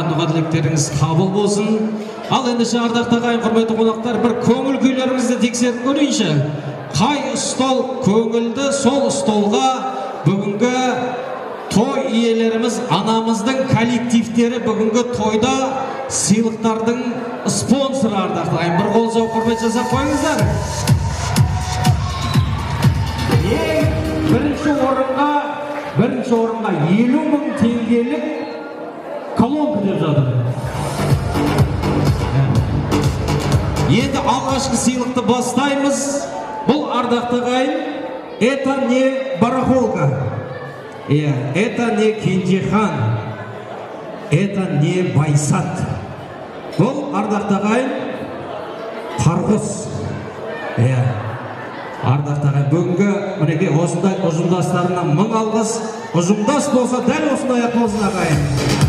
айтқан дұға тілектеріңіз қабыл болсын. Ал ендеше ардақты ағайын, құрметті қонақтар, бір көңіл күйлеріңізді тексеріп көрейінші. Қай стол көңілді, сол столға бүгінгі той иелеріміз, анамыздың коллективтері бүгінгі тойда сыйлықтардың спонсоры ардақты ағайын. Бір қол соғып құрмет жасап қойыңыздар. Бірінші орынға 50.000 теңгелік колонка деп жатыр. Енді алғашқы сыйлықты бастаймыз. Бұл ардақты ағайын, это не барахолка, это не Кенжехан, это не Байсат. Бұл ардақты ағайын, қарғыс. Ардақты ағайын, бүгінгі мінеке осындай ұжымдастарына мың алғыс. Ұжымдас болса дәл осындай ақ болсын ағайын.